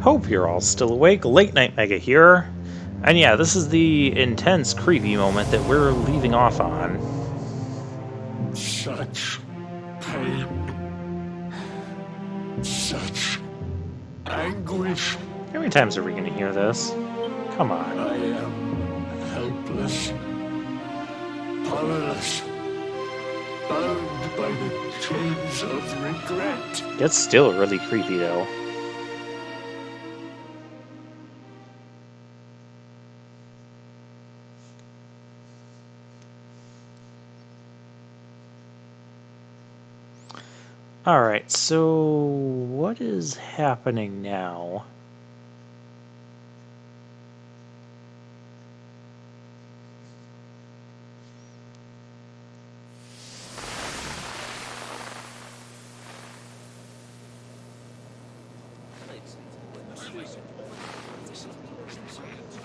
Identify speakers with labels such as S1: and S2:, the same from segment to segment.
S1: Hope you're all still awake. Late Night Mega here. And yeah, this is the intense, creepy moment that we're leaving off on.
S2: Such pain. Such anguish.
S1: How many times are we going to hear this? Come on.
S2: I am helpless, powerless, bound by the chains of regret.
S1: It's still really creepy, though. Alright, so what is happening now?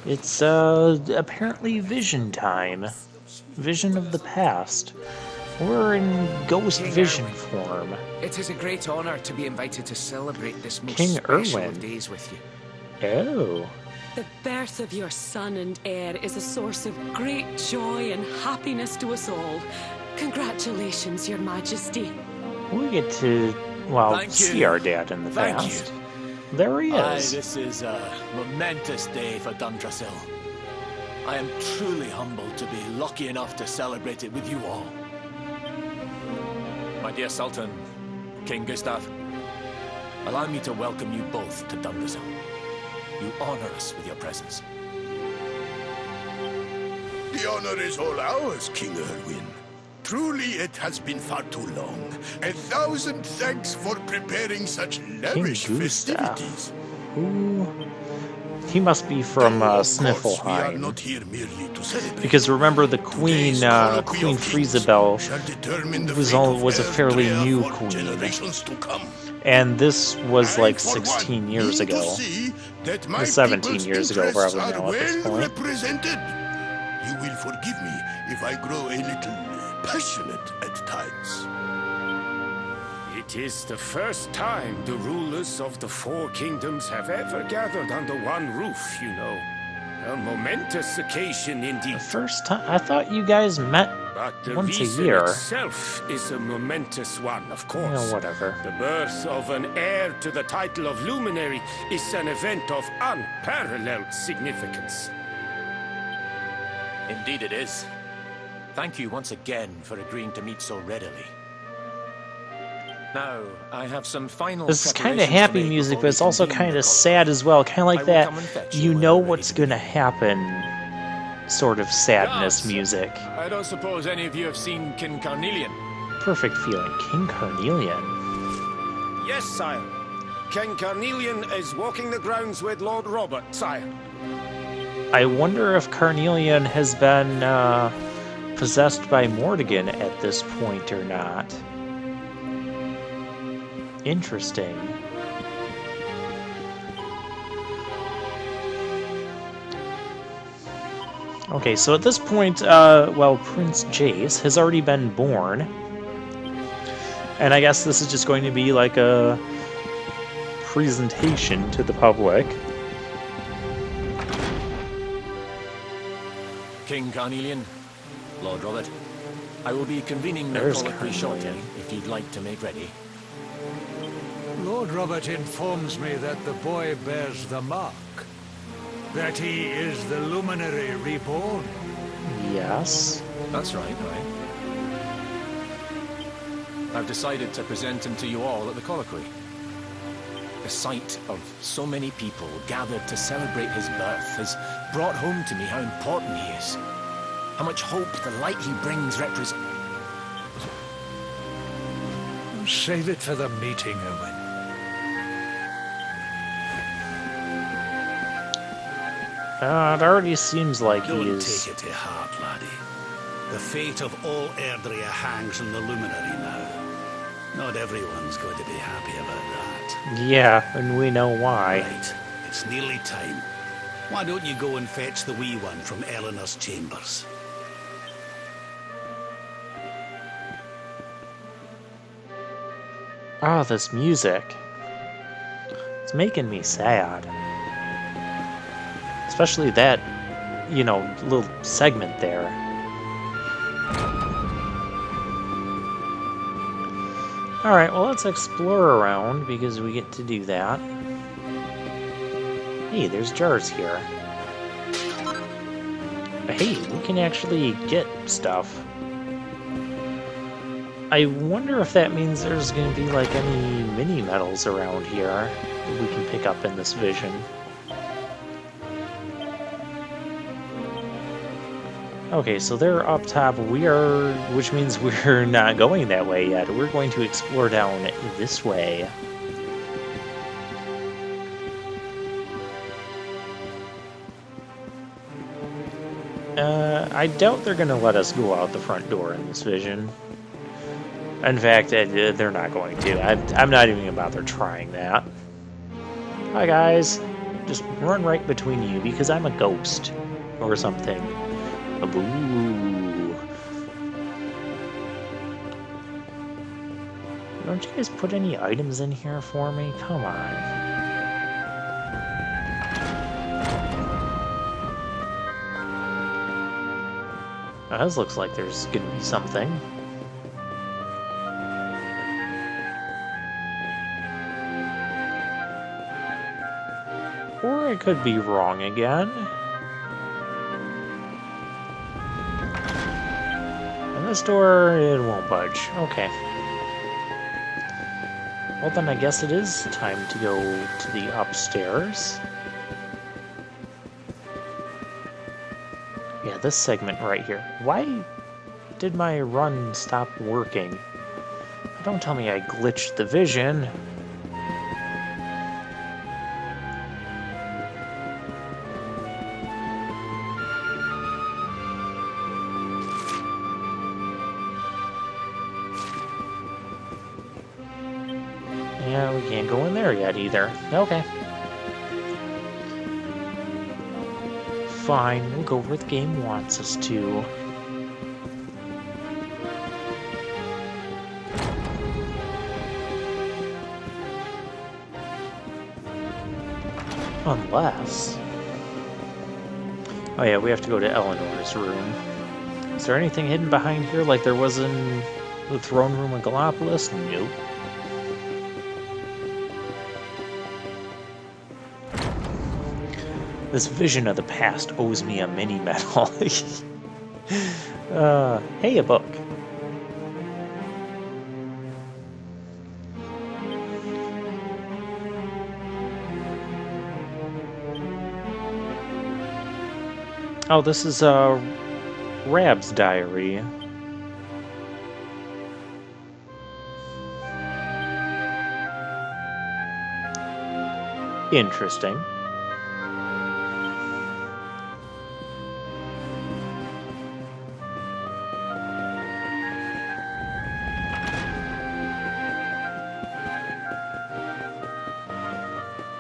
S1: It's apparently vision time. Vision of the past. We're in ghost vision form.
S3: It is a great honor to be invited to celebrate this most
S1: King
S3: special
S1: Erwin.
S3: of days with you.
S1: Oh.
S4: The birth of your son and heir is a source of great joy and happiness to us all. Congratulations, Your Majesty.
S1: We get to, well,
S5: Thank
S1: see
S5: you.
S1: our dad in the
S5: Thank
S1: past.
S5: you.
S1: There he
S5: Aye,
S1: is.
S5: this is a momentous day for Dundrasil. I am truly humbled to be lucky enough to celebrate it with you all. My dear Sultan, King Gustav, allow me to welcome you both to Dundrasil. You honor us with your presence.
S2: The honor is all ours, King Erwin. Truly, it has been far too long. 1,000 thanks for preparing such lavish
S1: Gustav.
S2: festivities.
S1: Ooh. He must be from
S2: Though, of course, we are
S1: Sniffelheim.
S2: not here merely to celebrate.
S1: Because remember, the Queen,
S2: Today's colloquy
S1: Queen
S2: of kings
S1: Friesabel,
S2: shall determine the
S1: was
S2: fate
S1: all-
S2: of
S1: was a fairly
S2: Erdrea
S1: new
S2: for
S1: queen.
S2: generations to come.
S1: and this was
S2: I,
S1: like
S2: for one,
S1: 16 years
S2: mean to
S1: ago.
S2: see that my
S1: 17
S2: people's
S1: years ago,
S2: interests
S1: probably
S2: are
S1: now at this
S2: well
S1: point.
S2: represented. You will forgive me if I grow a little passionate at times.
S6: It is the first time the rulers of the four kingdoms have ever gathered under one roof, you know. A momentous occasion indeed.
S1: The first time? I thought you guys met
S6: But the
S1: once a
S6: reason
S1: year.
S6: itself is a momentous one, of
S1: You
S6: course.
S1: know, whatever.
S6: The birth of an heir to the title of luminary is an event of unparalleled significance.
S5: Indeed it is. Thank you once again for agreeing to meet so readily. Now, I have some final
S1: This is kind of
S5: preparations to
S1: happy
S5: make
S1: music,
S5: before
S1: but
S5: we
S1: it's also
S5: convene
S1: kind
S5: the
S1: of
S5: colloquy.
S1: sad as well. Kind of
S5: I
S1: like
S5: will
S1: that,
S5: come and fetch
S1: you
S5: when
S1: know
S5: we're ready
S1: what's
S5: to
S1: going to
S5: begin.
S1: happen sort of sadness
S5: Yes.
S1: music.
S5: I don't suppose any of you have seen King Carnelian.
S1: Perfect feeling. King Carnelian.
S6: Yes, sire. King Carnelian is walking the grounds with Lord Robert, sire.
S1: I wonder if Carnelian has been possessed by Mortigan at this point or not. Interesting. Okay, so at this point, well, Prince Jace has already been born. And I guess this is just going to be like a presentation to the public.
S5: King Carnelian, Lord Robert, I will be convening the
S1: There's
S5: colloquy shortly,
S1: Carnelian.
S5: if you'd like to make ready.
S7: Lord Robert informs me that the boy bears the mark. That he is the luminary reborn.
S1: Yes.
S5: That's right, aye. I've decided to present him to you all at the colloquy. The sight of so many people gathered to celebrate his birth has brought home to me how important he is. How much hope the light he brings represents.
S7: Save it for the meeting, Owen.
S1: It already seems like he
S8: Don't
S1: is...
S8: take it to heart, laddie. The fate of all Erdrea hangs on the luminary now. Not everyone's going to be happy about that.
S1: Yeah, and we know why.
S8: Right, it's nearly time. Why don't you go and fetch the wee one from Eleanor's chambers?
S1: Ah, this music. It's making me sad. Especially that, you know, little segment there. Alright, well, let's explore around because we get to do that. Hey, there's jars here. Hey, we can actually get stuff. I wonder if that means there's going to be like any mini medals around here that we can pick up in this vision. Okay, so they're up top. Which means we're not going that way yet. We're going to explore down this way. I doubt they're going to let us go out the front door in this vision. In fact, they're not going to. I'm not even going to bother trying that. Hi, guys. Just run right between you because I'm a ghost. Or something. Boo. Don't you guys put any items in here for me? Come on. This looks like there's gonna be something. Or I could be wrong again. And this door, it won't budge. Okay. Well then I guess it is time to go to the upstairs. Yeah, this segment right here. Why did my run stop working? Don't tell me I glitched the vision. Yeah, we can't go in there yet either. Okay. Fine, we'll go where the game wants us to. Unless... Oh yeah, we have to go to Eleanor's room. Is there anything hidden behind here like there was in the throne room in Gallopolis? Nope. This vision of the past owes me a mini medal. Hey, a book. Oh, this is Rab's diary. Interesting.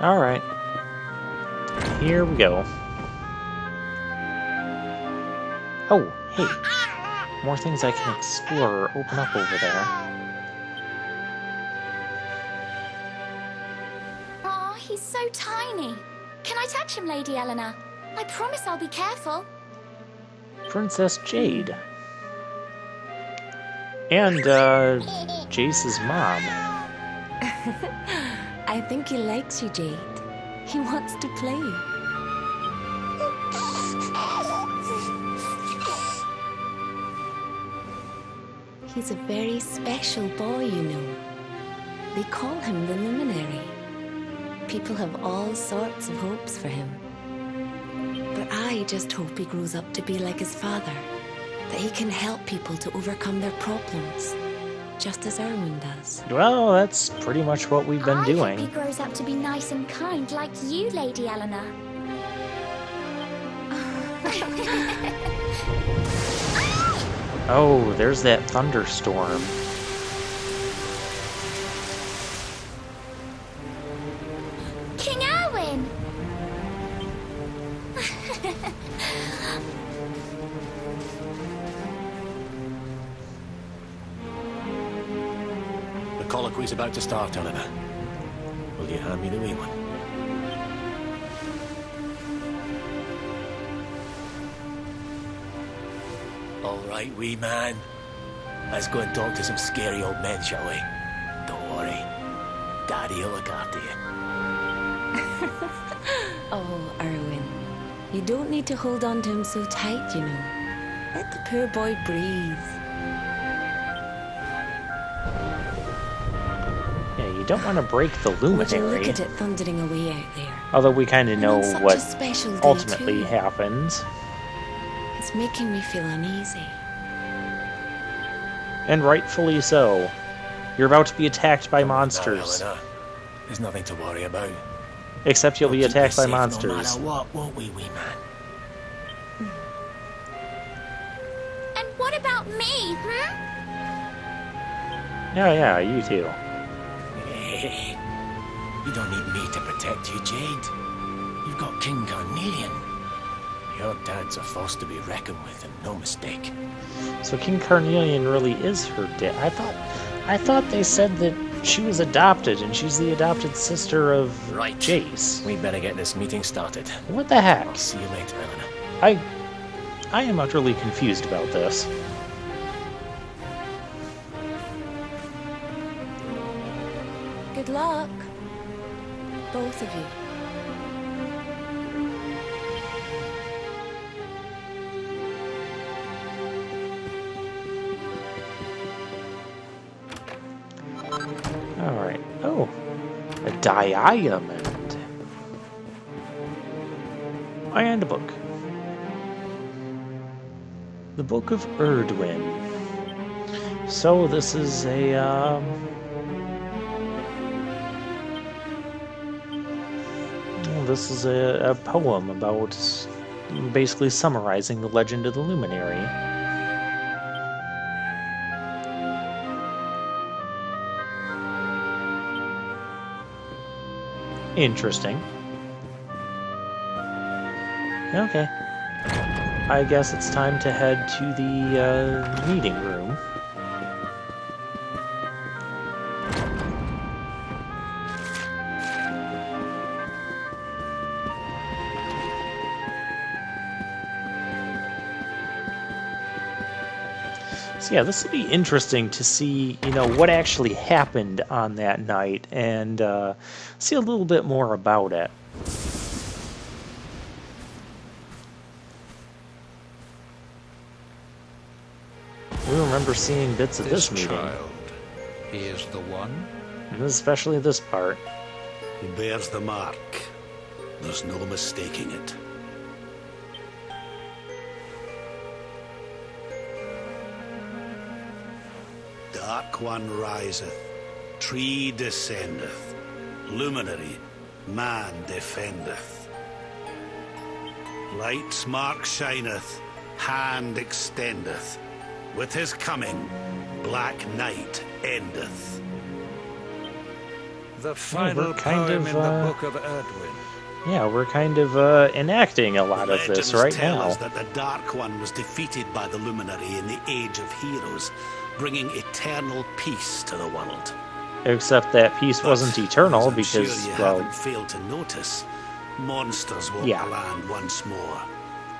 S1: Alright. Here we go. Oh, hey. More things I can explore or open up over there.
S9: Aw, he's so tiny. Can I touch him, Lady Eleanor? I promise I'll be careful.
S1: Princess Jade. And, Jace's mom.
S10: I think he likes you, Jade. He wants to play. He's a very special boy, you know. They call him the Luminary. People have all sorts of hopes for him. But I just hope he grows up to be like his father. That he can help people to overcome their problems. Just as Erwin does.
S1: Well, that's pretty much what we've been doing.
S9: I hope he grows up to be nice and kind like you, Lady Eleanor.
S1: Oh, there's that thunderstorm.
S9: King Erwin!
S5: The colloquy's about to start, Eleanor. Will you hand me the wee one? All right, wee man. Let's go and talk to some scary old men, shall we? Don't worry. Daddy'll look after you.
S10: Oh, Erwin. You don't need to hold on to him so tight, you know. Let the poor boy breathe.
S1: Yeah, you don't want to break the
S10: Would you
S1: luminary.
S10: look at it thundering away out there?
S1: Although we kind of
S10: And
S1: know
S10: on such
S1: what
S10: a special day,
S1: ultimately
S10: too.
S1: happens.
S10: It's making me feel uneasy.
S1: And rightfully so. You're about to be attacked by
S5: Now,
S1: monsters.
S5: Helena, there's nothing to worry about.
S1: Except you'll be
S5: We'll keep you
S1: attacked by
S5: safe
S1: monsters.
S5: No matter what, won't we, wee man?
S9: And what about me,
S1: Yeah, you too.
S5: Hey, you don't need me to protect you, Jade. You've got King Carnelian. Your dad's a force to be reckoned with, and no mistake.
S1: So King Carnelian really is her dad. I thought they said that she was adopted and she's the adopted sister of Jace.
S5: We better get this meeting started.
S1: What the heck?
S5: I'll see you later, Helena.
S1: I am utterly confused about this.
S10: Good luck. Both of you.
S1: Alright. Oh. A diamond. And a book. The Book of Erdwin. So this is a, this is a poem about basically summarizing the legend of the Luminary. Interesting. Okay. I guess it's time to head to the meeting room. So yeah, this will be interesting to see, you know, what actually happened on that night and see a little bit more about it. We remember seeing bits of this meeting.
S7: Child, he is the one?
S1: And especially this part.
S8: He bears the mark. There's no mistaking it. Dark One riseth, tree descendeth, luminary, man defendeth. Light's mark shineth, hand extendeth. With his coming, black night endeth.
S7: The final poem in the Book of Erdwin.
S1: Yeah, we're kind of enacting a lot of this right
S8: tell
S1: now.
S8: us that the Dark One was defeated by the Luminary in the Age of Heroes, bringing eternal peace to the world.
S1: Except that peace wasn't eternal
S8: as I'm
S1: because,
S8: sure you
S1: well,
S8: haven't failed to notice, monsters walk
S1: Yeah.
S8: the land once more.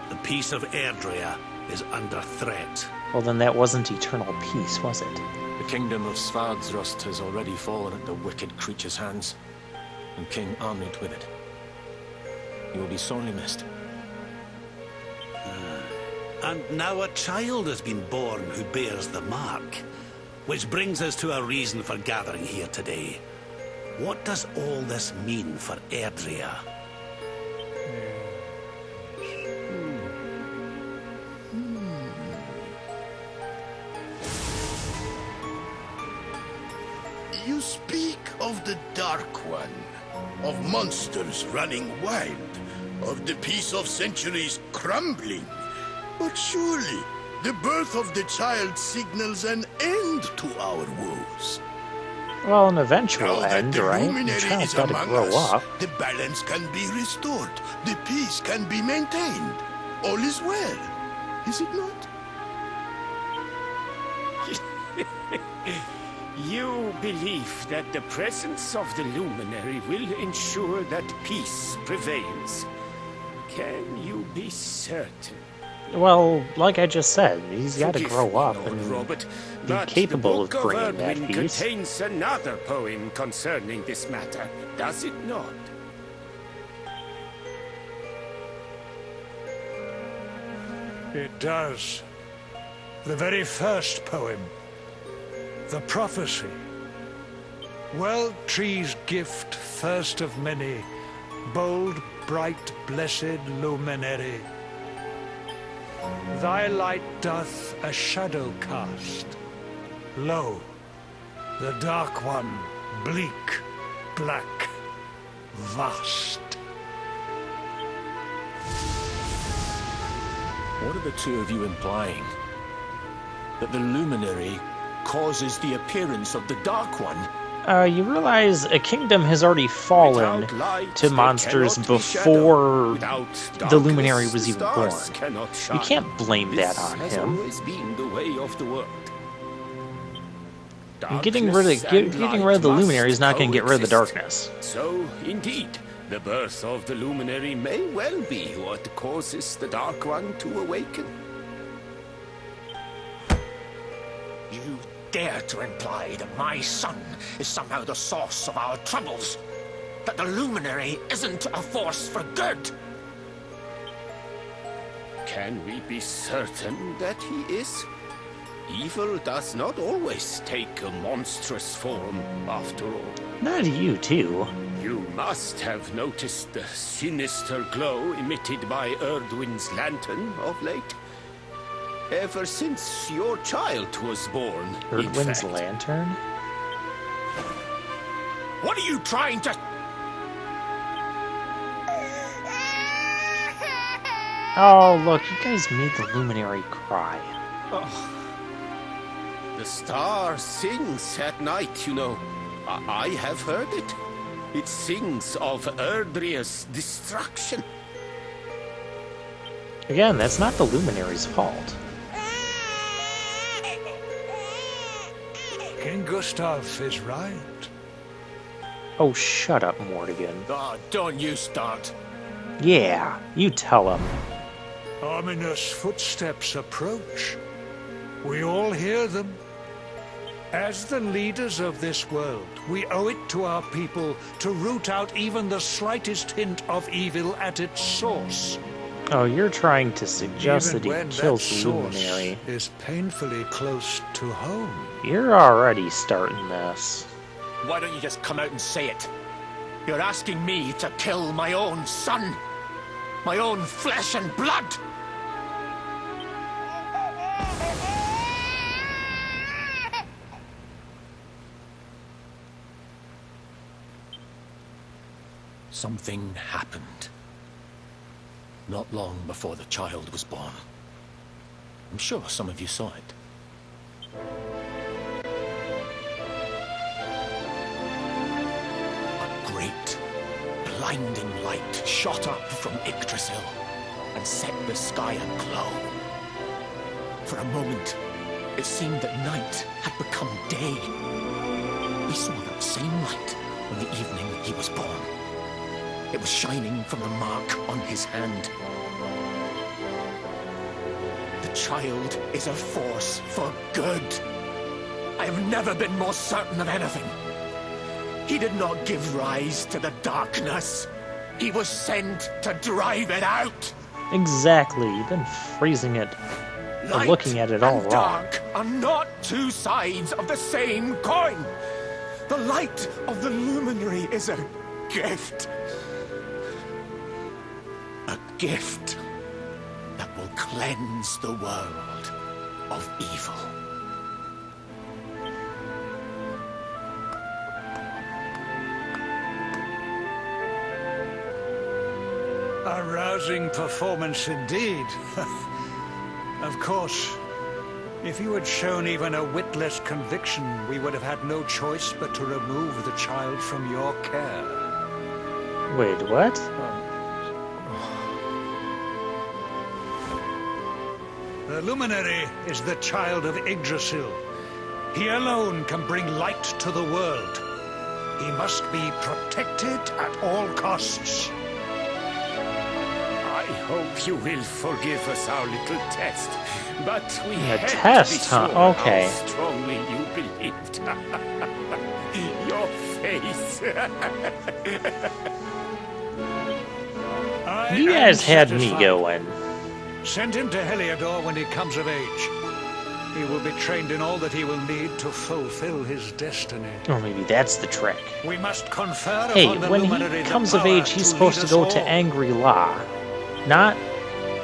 S8: The peace of Erdrea is under threat.
S1: well, then that wasn't eternal peace, was it?
S5: The kingdom of Svardsrust has already fallen at the wicked creature's hands, and King Arnid with it. He will be sorely missed.
S8: And now a child has been born who bears the mark. Which brings us to a reason for gathering here today. What does all this mean for Erdrea?
S2: You speak of the Dark One, of monsters running wild, of the peace of centuries crumbling. But surely, the birth of the child signals an end to our woes.
S1: Well, an eventual
S2: Now that
S1: end,
S2: the
S1: right? The
S2: luminary
S1: child's
S2: is
S1: got to
S2: among
S1: grow
S2: us,
S1: up.
S2: the balance can be restored, the peace can be maintained. All is well, is it not?
S6: You believe that the presence of the Luminary will ensure that peace prevails. Can you be certain?
S1: Well, like I just said, he's got to
S6: Forgive
S1: grow
S6: me,
S1: up
S6: Lord
S1: and
S6: Robert,
S1: be
S6: but
S1: capable of
S6: the Book
S1: bringing that
S6: Erdwin
S1: peace.
S6: contains another poem concerning this matter, does it not?
S7: It does. The very first poem. The prophecy. Well, tree's gift, first of many, bold, bright, blessed luminary. Thy light doth a shadow cast. Lo, the dark one, bleak, black, vast.
S5: What are the two of you implying? That the luminary causes the appearance of the Dark One?
S1: You realize a kingdom has already fallen
S6: Without light,
S1: to
S6: there
S1: monsters
S6: cannot be shadow.
S1: before
S6: Without
S1: the
S6: darkness,
S1: luminary was
S6: the
S1: even born.
S6: stars cannot
S1: You
S6: shine.
S1: can't blame
S6: This
S1: that on
S6: has
S1: him.
S6: always been the way of the world.
S1: And getting rid of the luminary is not going to get rid of the darkness.
S6: So, indeed, the birth of the luminary may well be what causes the Dark One to awaken.
S5: You dare to imply that my son is somehow the source of our troubles? That the luminary isn't a force for good?
S6: Can we be certain that he is? Evil does not always take a monstrous form, after all.
S1: Not you, too.
S6: You must have noticed the sinister glow emitted by Erdwin's lantern of late. Ever since your child was born, in
S1: Erdwin's
S6: fact.
S1: lantern?
S5: What are you trying to...
S1: Oh, look, you guys made the luminary cry.
S6: Oh. The star sings at night, you know. I have heard it. It sings of Erdria's destruction.
S1: Again, that's not the luminary's fault.
S7: King Gustav is right.
S1: Oh, shut up, Mortigan.
S5: Oh, don't you start.
S1: Yeah, you tell him.
S7: Ominous footsteps approach. We all hear them. As the leaders of this world, we owe it to our people to root out even the slightest hint of evil at its source.
S1: Oh, you're trying to suggest
S7: Even
S1: that
S7: when
S1: he kills
S7: that
S1: the
S7: source
S1: luminary.
S7: is painfully close to home.
S1: You're already starting this.
S5: Why don't you just come out and say it? You're asking me to kill my own son. My own flesh and blood. Something happened. Not long before the child was born. I'm sure some of you saw it. A great, blinding light shot up from Yggdrasil and set the sky aglow. For a moment, it seemed that night had become day. We saw that same light on the evening he was born. It was shining from the mark on his hand. The child is a force for good. I have never been more certain of anything. He did not give rise to the darkness. He was sent to drive it out.
S1: Exactly, you've been phrasing it or
S5: Light
S1: looking at it all
S5: and
S1: wrong.
S5: dark are not two sides of the same coin. The light of the luminary is a gift. A gift that will cleanse the world of evil.
S7: A rousing performance indeed. Of course, if you had shown even a whit less conviction, we would have had no choice but to remove the child from your care.
S1: Wait, what?
S7: The luminary is the child of Yggdrasil. He alone can bring light to the world. He must be protected at all costs.
S6: I hope you will forgive us our little test, but we
S1: A
S6: had
S1: test,
S6: to be
S1: huh?
S6: sure
S1: Okay.
S6: how strongly you believed. Your face.
S1: You guys had me going.
S7: Send him to Heliodor when he comes of age. He will be trained in all that he will need to fulfill his destiny.
S1: Or maybe that's the trick.
S7: We must confer
S1: Hey,
S7: upon the
S1: when
S7: luminary
S1: he
S7: the
S1: comes of
S7: power
S1: age, he's supposed to
S7: lead
S1: go
S7: us
S1: to
S7: all.
S1: Angry Law. Not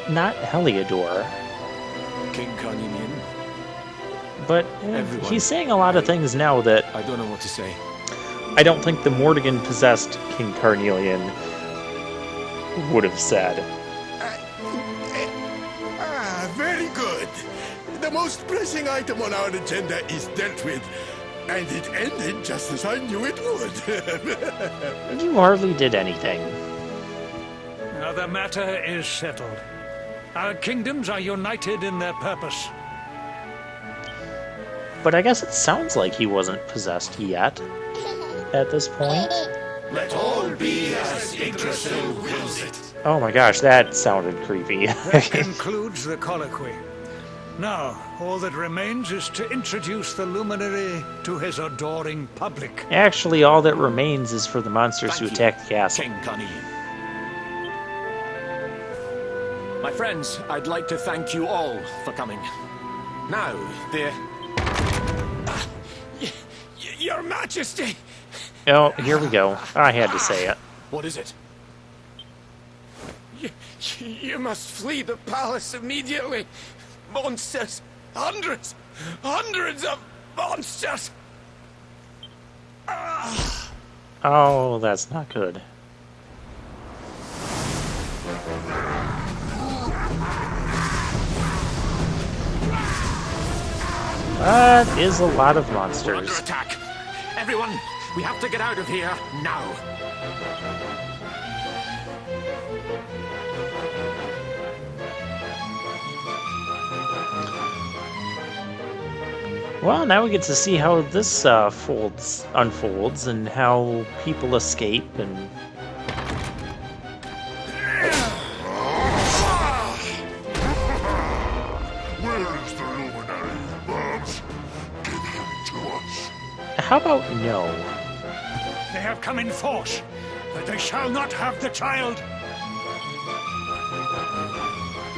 S1: Heliodor.
S5: King Carnelian,
S1: But
S5: Everyone.
S1: he's saying a lot of things now that
S5: I don't know what to say.
S1: I don't think the Mortigan possessed King Carnelian would have said.
S2: Very good. The most pressing item on our agenda is dealt with, and it ended just as I knew it would.
S1: You hardly did anything.
S7: Now the matter is settled. Our kingdoms are united in their purpose.
S1: But I guess it sounds like he wasn't possessed yet at this point.
S2: Let all be as Yggdrasil wills it.
S1: Oh my gosh, that sounded creepy.
S7: That concludes the colloquy. Now, all that remains is to introduce the luminary to his adoring public.
S1: Actually, all that remains is for the monsters
S5: Thank
S1: to
S5: you,
S1: attack the castle.
S5: King Carnelian. My friends, I'd like to thank you all for coming. Now,
S6: Your Majesty!
S1: Oh, here we go. I had to say it.
S5: what is it?
S6: You must flee the palace immediately. Monsters! Hundreds! Hundreds of monsters!
S1: Oh, that's not good. That is a lot of
S5: We're under
S1: monsters.
S5: attack. Everyone, we have to get out of here now.
S1: Well, now we get to see how this unfolds and how people escape and...
S2: Where is the luminary, Babs? Give him to us.
S1: How about no?
S7: They have come in force, but they shall not have the child.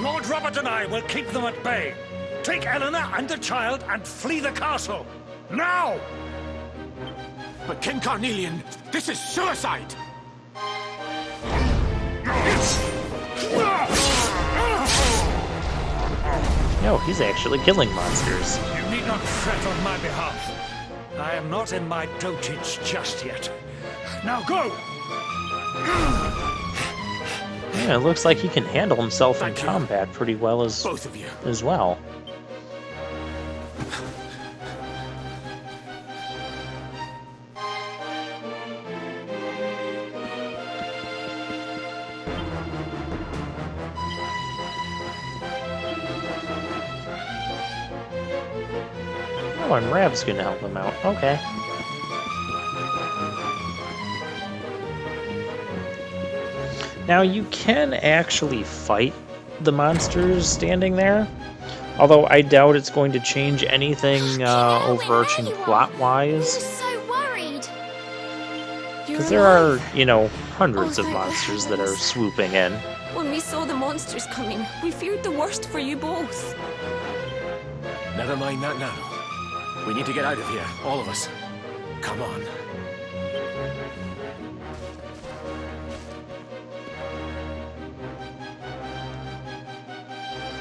S7: Lord Robert and I will keep them at bay. Take Eleanor and the child and flee the castle. Now!
S5: But King Carnelian, this is suicide!
S1: No, he's actually killing monsters.
S7: You need not fret on my behalf. I am not in my dotage just yet. Now go!
S1: Yeah, it looks like he can handle himself in
S5: Thank you.
S1: combat pretty well
S5: Both of you.
S1: as well. Oh, and Rav's gonna help him out. Okay. Now, you can actually fight the monsters standing there, although I doubt it's going to change anything overarching
S9: We were
S1: plot-wise,
S9: so worried.
S1: because there are, hundreds of monsters that are swooping in.
S11: When we saw the monsters coming, we feared the worst for you both.
S5: Never mind that now. We need to get out of here, all of us. Come on.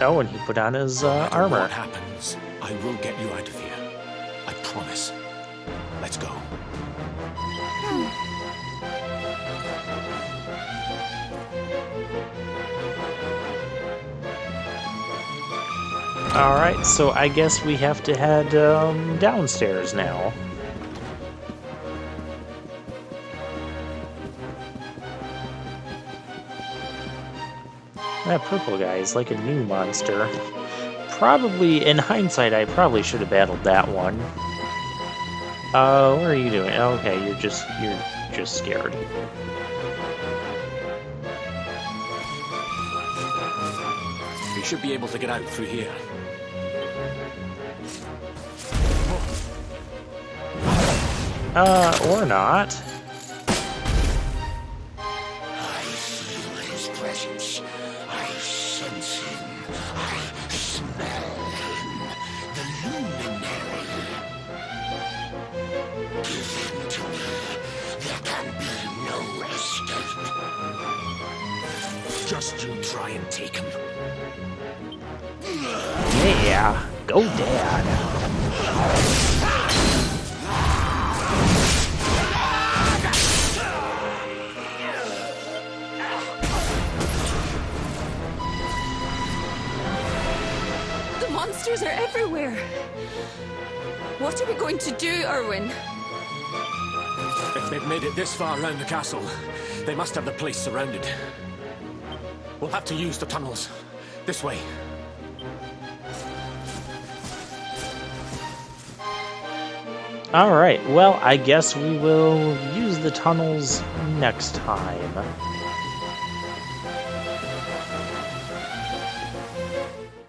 S1: Oh, and he put on his
S5: No matter
S1: armor.
S5: what happens, I will get you out of here. I promise. Let's go.
S1: Alright, so I guess we have to head downstairs now. That purple guy is like a new monster. Probably, in hindsight, I probably should have battled that one. What are you doing? Okay, you're just scared.
S5: should be able to get out through here.
S1: Or not.
S2: I feel his presence. I sense him. I smell him. The luminary. Give him to me. There can be no escape.
S3: Just you try and take him.
S1: Yeah, go Dad.
S11: The monsters are everywhere. What are we going to do, Erwin?
S5: If they've made it this far around the castle, they must have the place surrounded. We'll have to use the tunnels. This way.
S1: Alright, well, I guess we will use the tunnels next time.